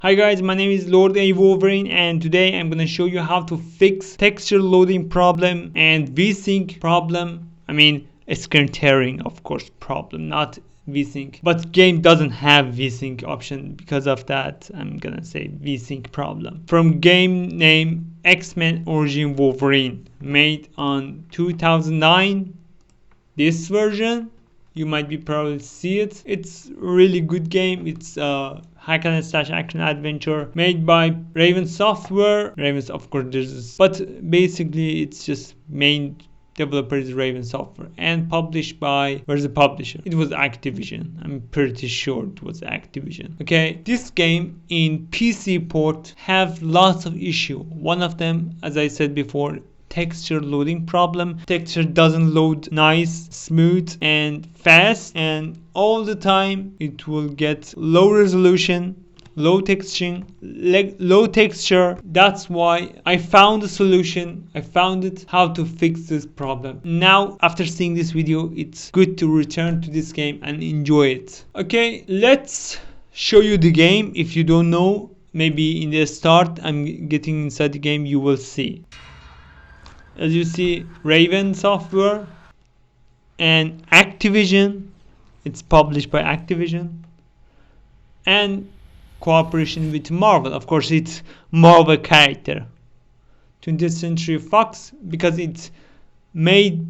Hi guys, my name is Lord A.Wolverine and today I'm gonna show you how to fix texture loading problem and VSync problem. Screen tearing, of course, problem, not VSync. But game doesn't have VSync option. Because of that, I'm gonna say VSync problem. From game name Men Origins Wolverine, made on 2009. This version, you might be probably see it. It's a really good game. It's a hack and slash action adventure made by Raven Software. Raven's, of course, but basically it's just main developer is Raven Software and published by, where's the publisher? It was Activision. I'm pretty sure it was Activision. Okay, this game in PC port have lots of issue. One of them, as I said before, texture loading problem. Texture doesn't load nice, smooth and fast, and all the time it will get low resolution, low texture. That's why I found a solution. I found it how to fix this problem. Now after seeing this video, it's good to return to this game and enjoy it. Okay, let's show you the game. If you don't know, maybe in the start I'm getting inside the game, you will see. As you see, Raven Software and Activision. It's published by Activision and cooperation with Marvel. Of course, it's Marvel character. 20th Century Fox, because it's made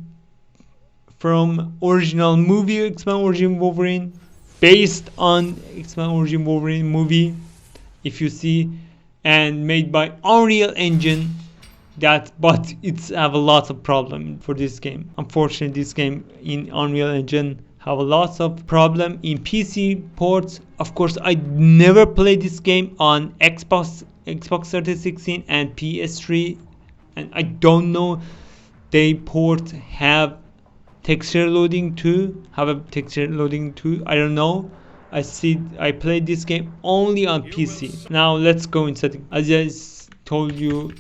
from original movie X-Men Origins Wolverine, based on X-Men Origins Wolverine movie, if you see, and made by Unreal Engine. But it's have a lot of problem for this game. Unfortunately, this game in Unreal Engine have a lot of problem in PC ports. Of course, I never played this game on Xbox 360 and PS3, and I don't know they port have texture loading too. I don't know. I played this game only on PC. Now let's go inside. As I told you,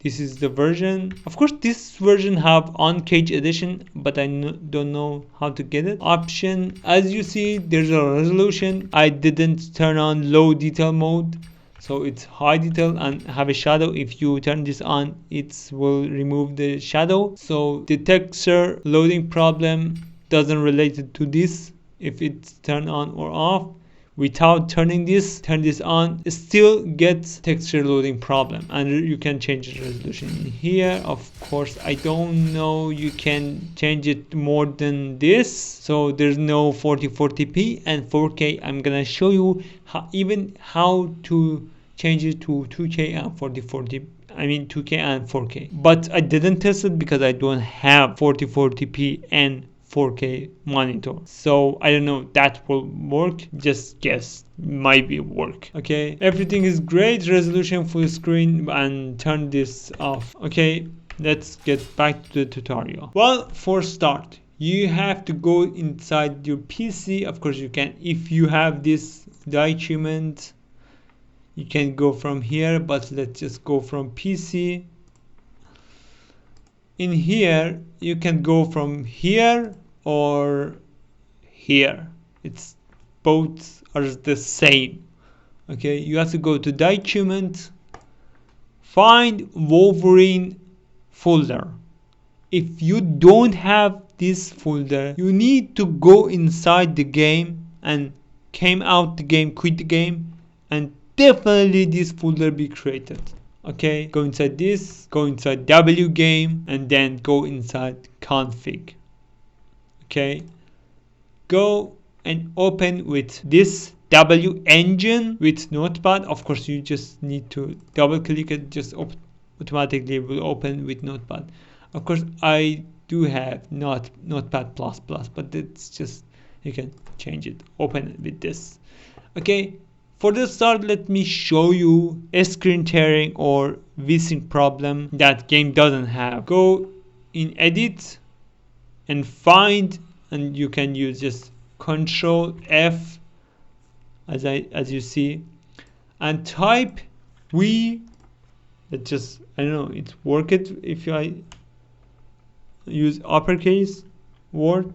this is the version. Of course, this version have on-cage edition, but I don't know how to get it. Option, as you see, there's a resolution. I didn't turn on low detail mode, so it's high detail and have a shadow. If you turn this on, it will remove the shadow. So the texture loading problem doesn't relate to this. If it's turned on or off, without turn this on, it still gets texture loading problem, and you can change the resolution in here. Of course, I don't know, you can change it more than this, so there's no 4040p and 4K. I'm gonna show you how to change it to 2K and 2K and 4K, but I didn't test it because I don't have 4040p and 4K monitor, so I don't know that will work. Just guess, might be work. Okay, everything is great, resolution, full screen, and turn this off. Okay, let's get back to the tutorial. Well, for start, you have to go inside your PC. Of course, you can, if you have this document, you can go from here, but let's just go from PC. In here, you can go from here or here. It's both are the same. Okay, you have to go to document, find Wolverine folder. If you don't have this folder, you need to go inside the game and quit the game, and definitely this folder be created. Okay, go inside this, go inside W game, and then go inside config. Okay, go and open with this W engine with notepad. Of course, you just need to double click it, just automatically will open with notepad. Of course, I do have notepad plus, but it's just, you can change it, open it with this. Okay, for the start, let me show you a screen tearing or VSync problem that game doesn't have. Go in edit and find, and you can use just Control F as you see, and type I don't know, it work it if I use uppercase word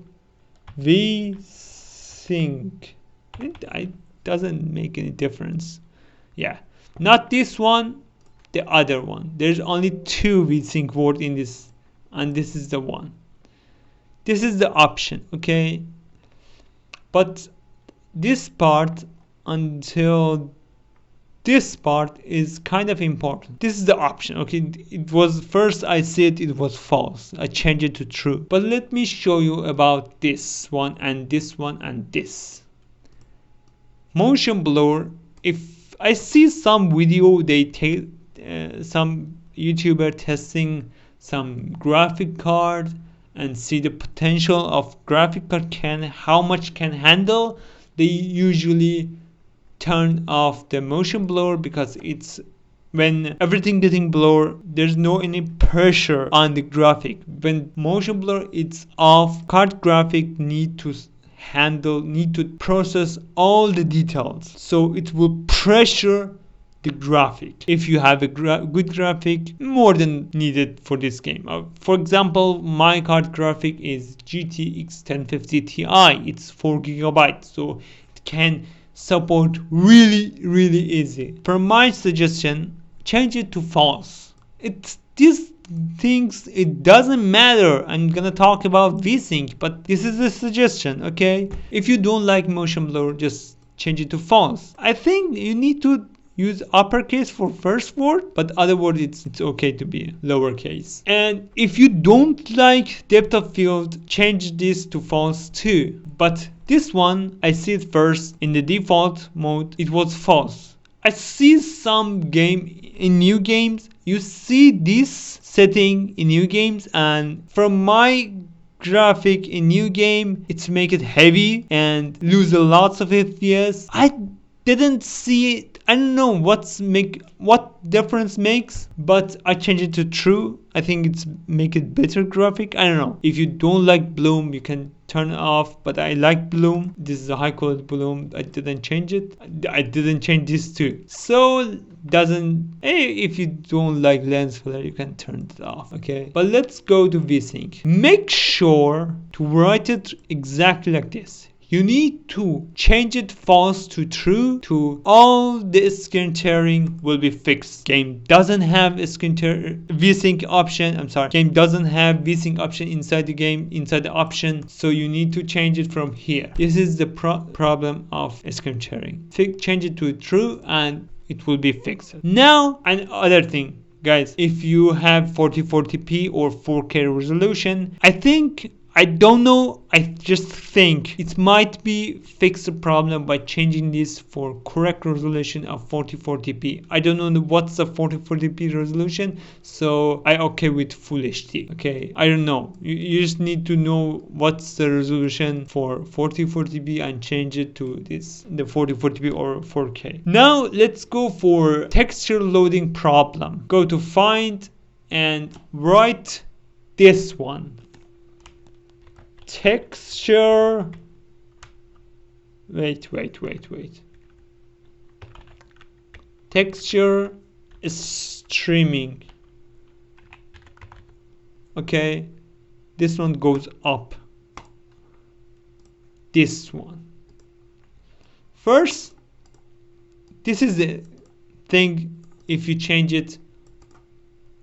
VSync. It doesn't make any difference. Yeah, not this one, the other one. There's only two VSync word in this, and this is the one. This is the option, okay? But this part until this part is kind of important. This is the option, okay? It was first I said it was false. I changed it to true. But let me show you about this one and this one and this. Motion blur. If I see some video, they take some YouTuber testing some graphic card and see the potential of graphic card how much can handle, they usually turn off the motion blur because it's when everything getting blur, there's no any pressure on the graphic. When motion blur it's off, card graphic need to process all the details, so it will pressure the graphic. If you have a good graphic, more than needed for this game. For example, my card graphic is GTX 1050 Ti. It's 4 GB, so it can support really easy. For my suggestion, change it to false. These things, it doesn't matter. I'm gonna talk about VSync, but this is a suggestion, okay? If you don't like motion blur, just change it to false. I think you need to use uppercase for first word, but other word it's okay to be lowercase. And if you don't like depth of field, change this to false too. But this one, I see it first in the default mode, it was false. I see some game in new games, you see this setting in new games, and from my graphic in new game, it's make it heavy and lose a lots of FPS. I didn't see it. I don't know what difference makes, but I changed it to true. I think it's make it better graphic. I don't know. If you don't like bloom, you can turn it off, but I like bloom. This is a high quality bloom. I didn't change it. I didn't change this too. So if you don't like lens flare, you can turn it off, okay? But let's go to VSync. Make sure to write it exactly like this. You need to change it false to true to all the screen tearing will be fixed. Game doesn't have a VSync option. Game doesn't have VSync option inside the game, inside the option. So you need to change it from here. This is the problem of screen tearing. Change it to true and it will be fixed. Now, another thing, guys, if you have 4040p or 4K resolution, I don't know, I just think it might be fix the problem by changing this for correct resolution of 4040p. I don't know what's the 4040p resolution, so I okay with full HD. Okay, I don't know. You just need to know what's the resolution for 4040p and change it to the 4040p or 4K. Now let's go for texture loading problem. Go to find and write this one. Texture, wait. Texture streaming. Okay, this one goes up. This one. First, this is the thing. If you change it,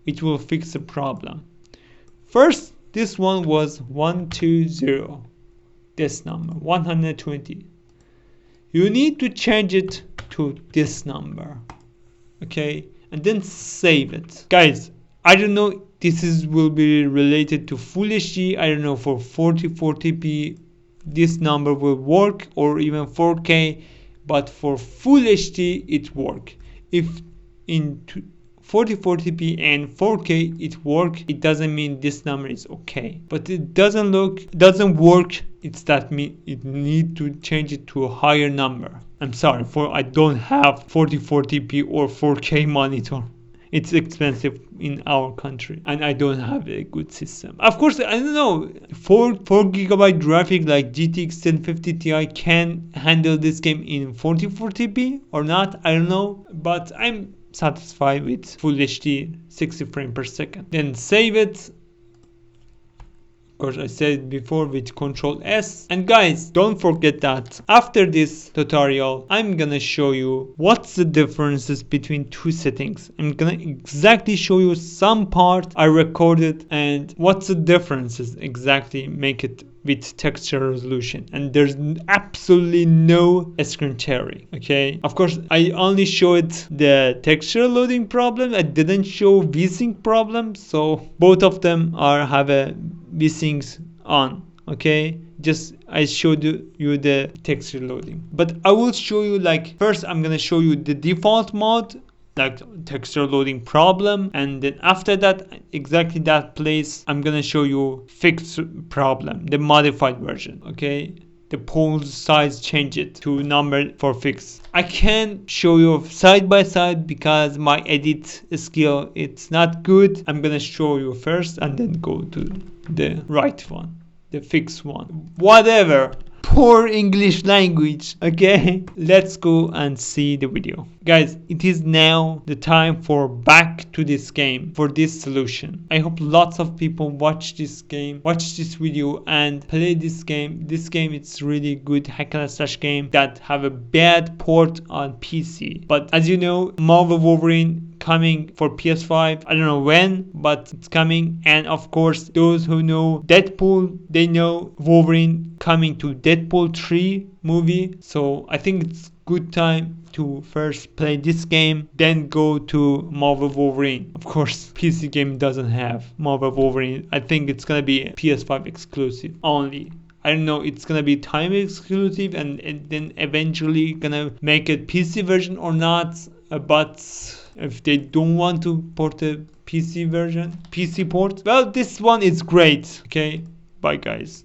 it will fix the problem. First, this one was 120, this number, 120. You need to change it to this number, okay? And then save it. Guys, I don't know, will be related to Full HD. I don't know, for 4040p, this number will work, or even 4K, but for Full HD, it work. If in 4040p and 4K it work, it doesn't mean this number is okay, but it doesn't work. It's that it need to change it to a higher number. I'm sorry, I don't have 4040p or 4K monitor. It's expensive in our country and I don't have a good system. Of course, I don't know, 4 GB graphic like GTX 1050 Ti can handle this game in 4040p or not, I don't know, but I'm satisfied with Full HD 60 frames per second. Then save it. Of course, I said it before with Control S. And guys, don't forget that after this tutorial, I'm gonna show you what's the differences between two settings. I'm gonna exactly show you some part I recorded and what's the differences exactly make it with texture resolution, and there's absolutely no screen tearing. Okay, of course I only showed the texture loading problem, I didn't show VSync problem, so both of them have a VSync on. Okay, just I showed you the texture loading, but I will show you, like, first I'm gonna show you the default mode, like texture loading problem, and then after that, exactly that place, I'm gonna show you fixed problem, the modified version. Okay, the pose size, change it to number for fix. I can show you side by side because my edit skill, it's not good. I'm gonna show you first and then go to the right one, the fix one, whatever. Poor English language. Okay, let's go and see the video. Guys, it is now the time for back to this game for this solution. I hope lots of people watch this game, watch this video and play this game. This game, it's really good hack and slash game that have a bad port on PC. But as you know, Marvel Wolverine coming for PS5. I don't know when, but it's coming. And of course, those who know Deadpool, they know Wolverine coming to Deadpool 3 movie. So I think it's good time to first play this game, then go to Marvel Wolverine. Of course, PC game doesn't have Marvel Wolverine. I think it's gonna be PS5 exclusive only. I don't know, it's gonna be time exclusive and then eventually gonna make a PC version or not. But if they don't want to port a PC version, PC port, well, this one is great. Okay, bye guys.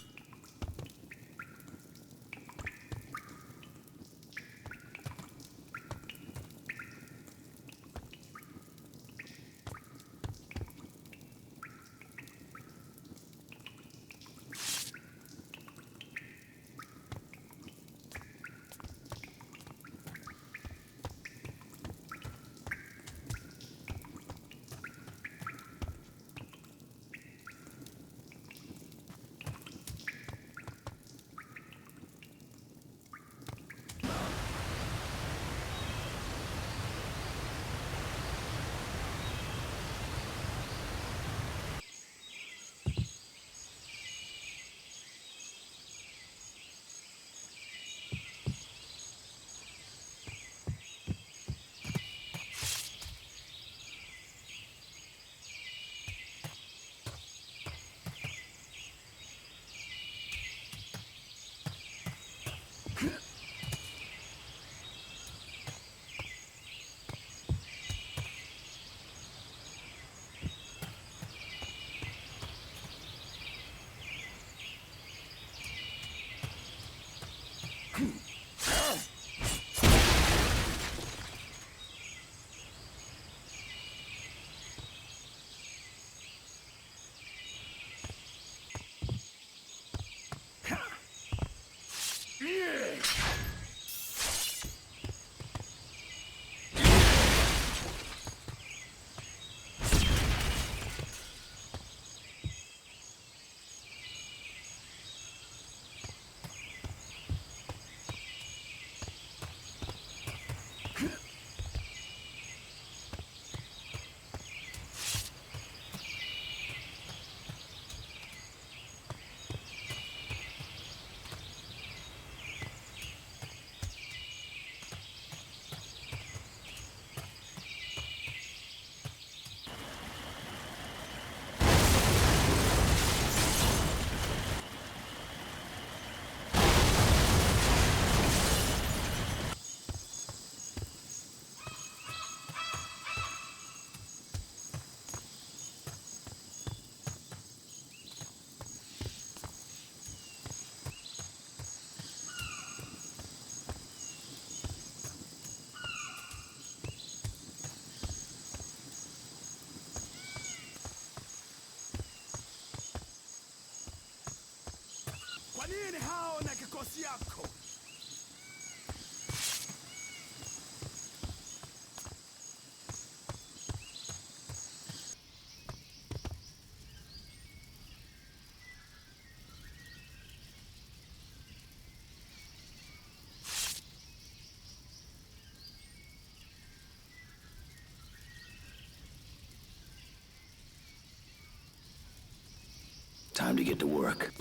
nini hao na kikosi yako? Time to get to work.